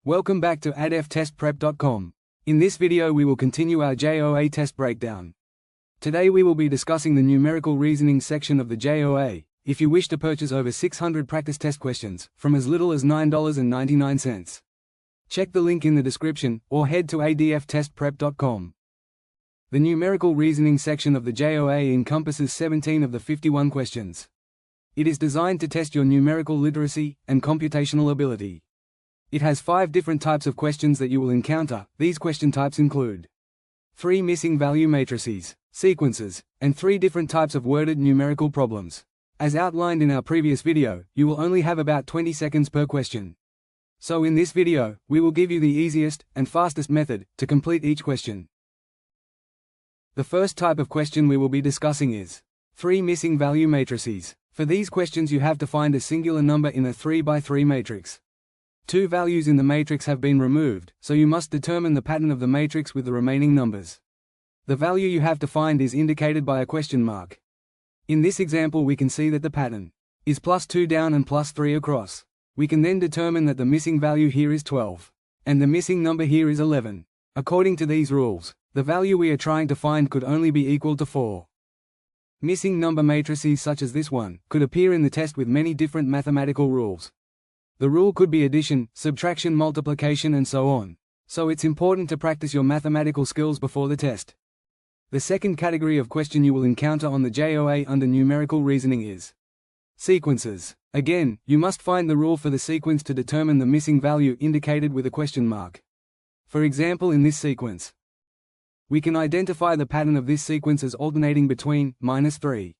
Welcome back to adftestprep.com. In this video we will continue our JOA test breakdown. Today we will be discussing the numerical reasoning section of the JOA, if you wish to purchase over 600 practice test questions, from as little as $9.99. Check the link in the description, or head to adftestprep.com. The numerical reasoning section of the JOA encompasses 17 of the 51 questions. It is designed to test your numerical literacy and computational ability. It has 5 different types of questions that you will encounter. These question types include 3 missing value matrices, sequences, and 3 different types of worded numerical problems. As outlined in our previous video, you will only have about 20 seconds per question. So in this video, we will give you the easiest and fastest method to complete each question. The first type of question we will be discussing is 3 missing value matrices. For these questions you have to find a singular number in a 3 by 3 matrix. 2 values in the matrix have been removed, so you must determine the pattern of the matrix with the remaining numbers. The value you have to find is indicated by a question mark. In this example we can see that the pattern is +2 down and +3 across. We can then determine that the missing value here is 12, and the missing number here is 11. According to these rules, the value we are trying to find could only be equal to 4. Missing number matrices such as this one could appear in the test with many different mathematical rules. The rule could be addition, subtraction, multiplication, and so on. So it's important to practice your mathematical skills before the test. The second category of question you will encounter on the JOA under numerical reasoning is sequences. Again, you must find the rule for the sequence to determine the missing value indicated with a question mark. For example, in this sequence, we can identify the pattern of this sequence as alternating between -3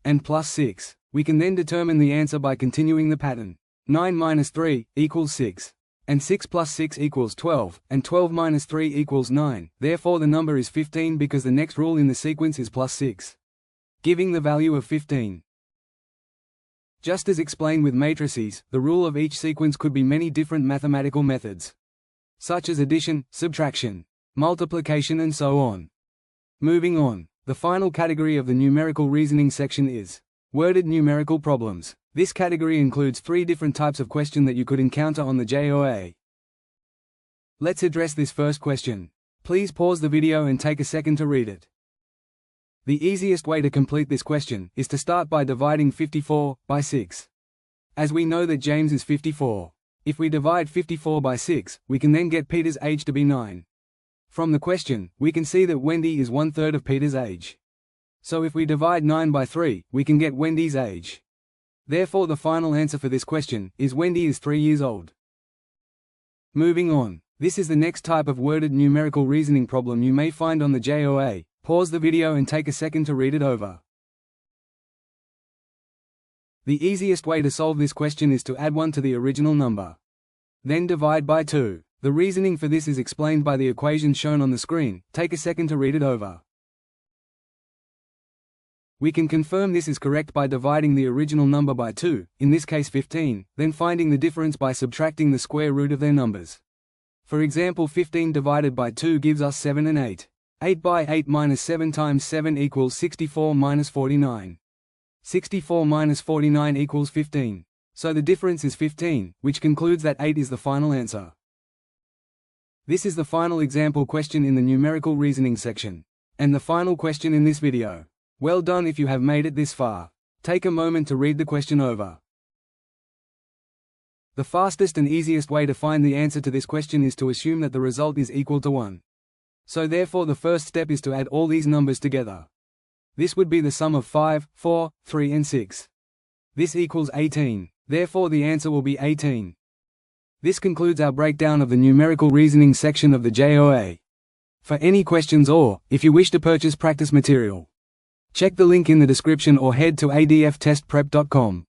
and +6. We can then determine the answer by continuing the pattern. 9 minus 3 equals 6, and 6 plus 6 equals 12, and 12 minus 3 equals 9, therefore the number is 15 because the next rule in the sequence is +6, giving the value of 15. Just as explained with matrices, the rule of each sequence could be many different mathematical methods, such as addition, subtraction, multiplication, and so on. Moving on, the final category of the numerical reasoning section is worded numerical problems. This category includes 3 different types of question that you could encounter on the JOA. Let's address this first question. Please pause the video and take a second to read it. The easiest way to complete this question is to start by dividing 54 by 6. As we know that James is 54. If we divide 54 by 6, we can then get Peter's age to be 9. From the question, we can see that Wendy is 1/3 of Peter's age. So if we divide 9 by 3, we can get Wendy's age. Therefore the final answer for this question is Wendy is 3 years old. Moving on, this is the next type of worded numerical reasoning problem you may find on the JOA. Pause the video and take a second to read it over. The easiest way to solve this question is to add 1 to the original number. Then divide by 2. The reasoning for this is explained by the equation shown on the screen. Take a second to read it over. We can confirm this is correct by dividing the original number by 2, in this case 15, then finding the difference by subtracting the square root of their numbers. For example, 15 divided by 2 gives us 7 and 8. 8 by 8 minus 7 times 7 equals 64 minus 49. 64 minus 49 equals 15. So the difference is 15, which concludes that 8 is the final answer. This is the final example question in the numerical reasoning section, and the final question in this video. Well done if you have made it this far. Take a moment to read the question over. The fastest and easiest way to find the answer to this question is to assume that the result is equal to 1. So therefore the first step is to add all these numbers together. This would be the sum of 5, 4, 3 and 6. This equals 18, therefore the answer will be 18. This concludes our breakdown of the numerical reasoning section of the JOA. For any questions or, if you wish to purchase practice material, check the link in the description or head to adftestprep.com.